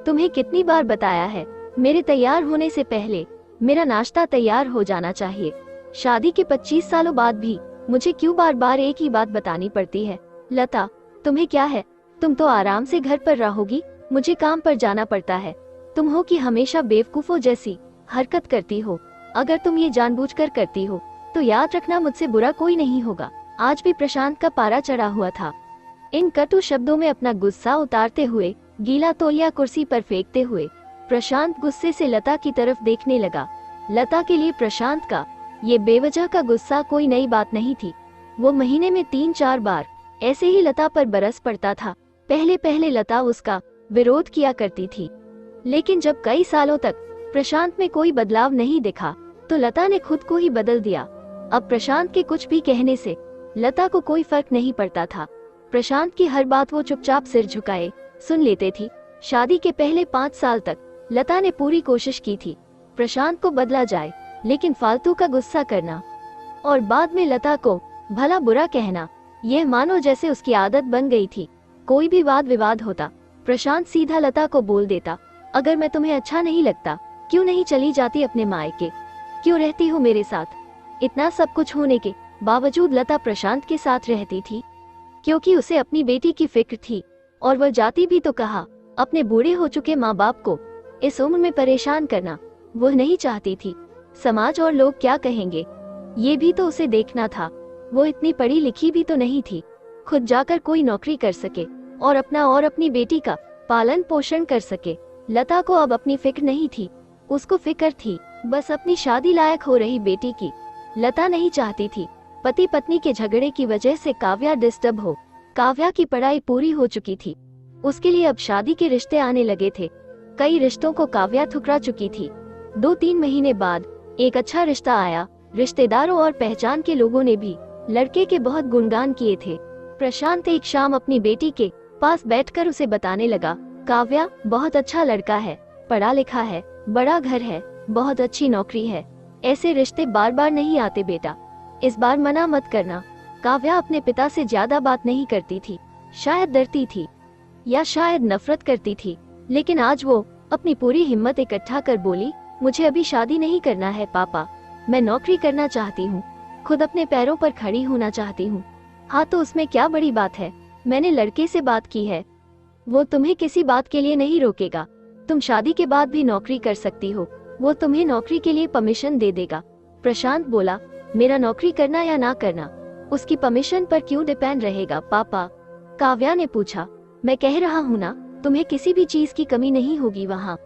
तुम्हें कितनी बार बताया है, मेरे तैयार होने से पहले मेरा नाश्ता तैयार हो जाना चाहिए। शादी के 25 सालों बाद भी मुझे क्यों बार बार एक ही बात बतानी पड़ती है? लता, तुम्हें क्या है? तुम तो आराम से घर पर रहोगी, मुझे काम पर जाना पड़ता है। तुम हो कि हमेशा बेवकूफों जैसी हरकत करती हो। अगर तुम ये जानबूझकर करती हो तो याद रखना, मुझसे बुरा कोई नहीं होगा। आज भी प्रशांत का पारा चढ़ा हुआ था। इन कटु शब्दों में अपना गुस्सा उतारते हुए, गीला तौलिया कुर्सी पर फेंकते हुए प्रशांत गुस्से से लता की तरफ देखने लगा। लता के लिए प्रशांत का ये बेवजह का गुस्सा कोई नई बात नहीं थी। वो महीने में 3-4 बार ऐसे ही लता पर बरस पड़ता था। पहले पहले लता उसका विरोध किया करती थी, लेकिन जब कई सालों तक प्रशांत में कोई बदलाव नहीं दिखा तो लता ने खुद को ही बदल दिया। अब प्रशांत के कुछ भी कहने से लता को कोई फर्क नहीं पड़ता था। प्रशांत की हर बात वो चुपचाप सिर झुकाए सुन लेते थी। शादी के पहले 5 साल तक लता ने पूरी कोशिश की थी प्रशांत को बदला जाए, लेकिन फालतू का गुस्सा करना और बाद में लता को भला बुरा कहना, यह मानो जैसे उसकी आदत बन गई थी। कोई भी वाद विवाद होता, प्रशांत सीधा लता को बोल देता, अगर मैं तुम्हें अच्छा नहीं लगता, क्यों नहीं चली जाती अपने मायके? क्यों रहती हो मेरे साथ? इतना सब कुछ होने के बावजूद लता प्रशांत के साथ रहती थी, क्योंकि उसे अपनी बेटी की फिक्र थी। और वह जाती भी तो कहा, अपने बूढ़े हो चुके माँ बाप को इस उम्र में परेशान करना वह नहीं चाहती थी। समाज और लोग क्या कहेंगे, ये भी तो उसे देखना था। वो इतनी पढ़ी लिखी भी तो नहीं थी, खुद जाकर कोई नौकरी कर सके और अपना और अपनी बेटी का पालन पोषण कर सके। लता को अब अपनी फिक्र नहीं थी, उसको फिक्र थी बस अपनी शादी लायक हो रही बेटी की। लता नहीं चाहती थी पति पत्नी के झगड़े की वजह से काव्या डिस्टर्ब हो। काव्या की पढ़ाई पूरी हो चुकी थी, उसके लिए अब शादी के रिश्ते आने लगे थे। कई रिश्तों को काव्या ठुकरा चुकी थी। 2-3 महीने बाद एक अच्छा रिश्ता आया। रिश्तेदारों और पहचान के लोगों ने भी लड़के के बहुत गुणगान किए थे। प्रशांत एक शाम अपनी बेटी के पास बैठकर उसे बताने लगा, काव्या बहुत अच्छा लड़का है, पढ़ा लिखा है, बड़ा घर है, बहुत अच्छी नौकरी है। ऐसे रिश्ते बार बार नहीं आते बेटा, इस बार मना मत करना। काव्या अपने पिता से ज्यादा बात नहीं करती थी, शायद डरती थी या शायद नफरत करती थी, लेकिन आज वो अपनी पूरी हिम्मत इकट्ठा कर बोली, मुझे अभी शादी नहीं करना है पापा, मैं नौकरी करना चाहती हूँ, खुद अपने पैरों पर खड़ी होना चाहती हूँ। हाँ तो उसमें क्या बड़ी बात है, मैंने लड़के से बात की है, वो तुम्हें किसी बात के लिए नहीं रोकेगा। तुम शादी के बाद भी नौकरी कर सकती हो, वो तुम्हें नौकरी के लिए परमिशन दे देगा। प्रशांत बोला, मेरा नौकरी करना या ना करना उसकी परमिशन पर क्यों डिपेंड रहेगा पापा? काव्या ने पूछा, मैं कह रहा हूँ ना, तुम्हें किसी भी चीज की कमी नहीं होगी वहाँ।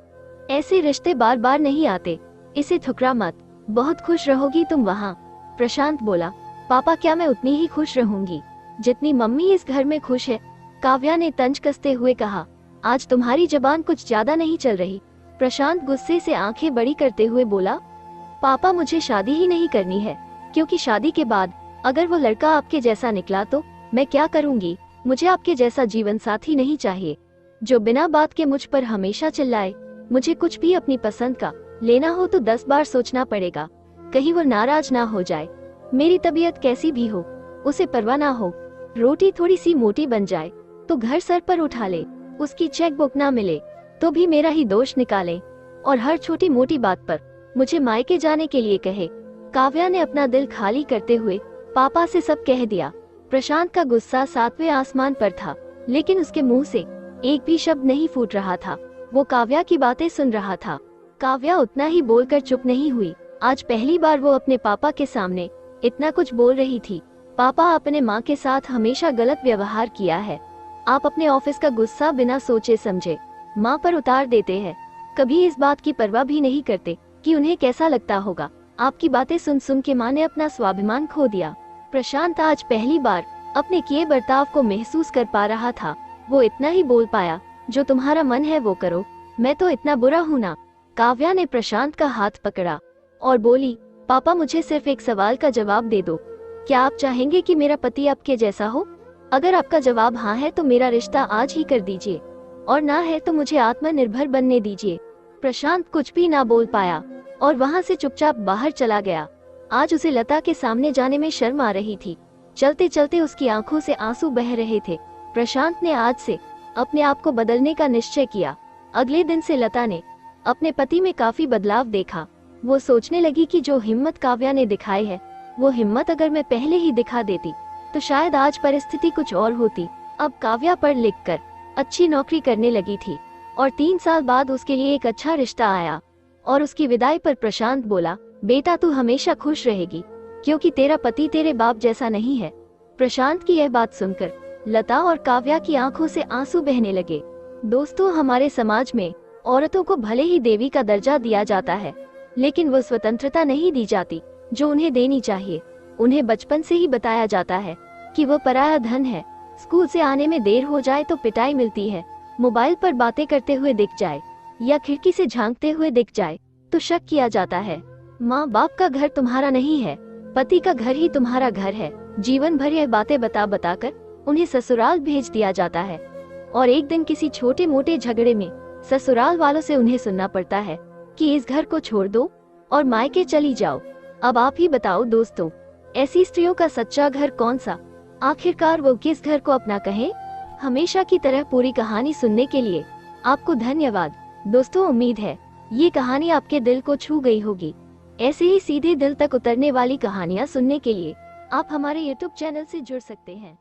ऐसे रिश्ते बार बार नहीं आते, इसे ठुकरा मत, बहुत खुश रहोगी तुम वहाँ। प्रशांत बोला, पापा क्या मैं उतनी ही खुश रहूंगी जितनी मम्मी इस घर में खुश है? काव्या ने तंज कसते हुए कहा, आज तुम्हारी जबान कुछ ज्यादा नहीं चल रही। प्रशांत गुस्से से आंखें बड़ी करते हुए बोला, पापा मुझे शादी ही नहीं करनी है, क्योंकि शादी के बाद अगर वो लड़का आपके जैसा निकला तो मैं क्या करूंगी? मुझे आपके जैसा जीवन साथी नहीं चाहिए जो बिना बात के मुझ पर हमेशा चिल्लाए। मुझे कुछ भी अपनी पसंद का लेना हो तो 10 बार सोचना पड़ेगा, कहीं वो नाराज ना हो जाए। मेरी तबीयत कैसी भी हो उसे परवाह ना हो, रोटी थोड़ी सी मोटी बन जाए तो घर सर पर उठा ले, उसकी चेक बुक ना मिले तो भी मेरा ही दोष निकाले, और हर छोटी मोटी बात पर मुझे मायके जाने के लिए कहे। काव्या ने अपना दिल खाली करते हुए पापा से सब कह दिया। प्रशांत का गुस्सा 7वें आसमान पर था, लेकिन उसके मुंह से एक भी शब्द नहीं फूट रहा था। वो काव्या की बातें सुन रहा था। काव्या उतना ही बोलकर चुप नहीं हुई। आज पहली बार वो अपने पापा के सामने इतना कुछ बोल रही थी। पापा, आपने माँ के साथ हमेशा गलत व्यवहार किया है। आप अपने ऑफिस का गुस्सा बिना सोचे समझे माँ पर उतार देते हैं, कभी इस बात की परवाह भी नहीं करते कि उन्हें कैसा लगता होगा। आपकी बातें सुन सुन के माँ ने अपना स्वाभिमान खो दिया। प्रशांत आज पहली बार अपने किए बर्ताव को महसूस कर पा रहा था। वो इतना ही बोल पाया, जो तुम्हारा मन है वो करो, मैं तो इतना बुरा हूँ ना? काव्या ने प्रशांत का हाथ पकड़ा और बोली, पापा मुझे सिर्फ एक सवाल का जवाब दे दो, क्या आप चाहेंगे कि मेरा पति आपके जैसा हो? अगर आपका जवाब हाँ है तो मेरा रिश्ता आज ही कर दीजिए, और ना है तो मुझे आत्मनिर्भर बनने दीजिए। प्रशांत कुछ भी ना बोल पाया और वहाँ से चुपचाप बाहर चला गया। आज उसे लता के सामने जाने में शर्म आ रही थी। चलते चलते उसकी आंखों से आंसू बह रहे थे। प्रशांत ने आज से अपने आप को बदलने का निश्चय किया। अगले दिन से लता ने अपने पति में काफी बदलाव देखा। वो सोचने लगी कि जो हिम्मत काव्या ने दिखाई है, वो हिम्मत अगर मैं पहले ही दिखा देती तो शायद आज परिस्थिति कुछ और होती। अब काव्या पढ़ लिख कर अच्छी नौकरी करने लगी थी और 3 साल बाद उसके लिए एक अच्छा रिश्ता आया। और उसकी विदाई पर प्रशांत बोला, बेटा तू हमेशा खुश रहेगी क्योंकि तेरा पति तेरे बाप जैसा नहीं है। प्रशांत की यह बात सुनकर लता और काव्या की आंखों से आंसू बहने लगे। दोस्तों, हमारे समाज में औरतों को भले ही देवी का दर्जा दिया जाता है, लेकिन वो स्वतंत्रता नहीं दी जाती जो उन्हें देनी चाहिए। उन्हें बचपन से ही बताया जाता है कि वो पराया धन है। स्कूल से आने में देर हो जाए तो पिटाई मिलती है, मोबाइल पर बातें करते हुए दिख जाए या खिड़की से झांकते हुए दिख जाए तो शक किया जाता है। माँ बाप का घर तुम्हारा नहीं है, पति का घर ही तुम्हारा घर है। जीवन भर यह बातें बता बताकर उन्हें ससुराल भेज दिया जाता है और एक दिन किसी छोटे मोटे झगड़े में ससुराल वालों से उन्हें सुनना पड़ता है कि इस घर को छोड़ दो और मायके चली जाओ। अब आप ही बताओ दोस्तों, ऐसी स्त्रियों का सच्चा घर कौन सा? आखिरकार वो किस घर को अपना कहें? हमेशा की तरह पूरी कहानी सुनने के लिए आपको धन्यवाद। दोस्तों, उम्मीद है ये कहानी आपके दिल को छू गई होगी। ऐसे ही सीधे दिल तक उतरने वाली कहानियाँ सुनने के लिए आप हमारे YouTube चैनल से जुड़ सकते हैं।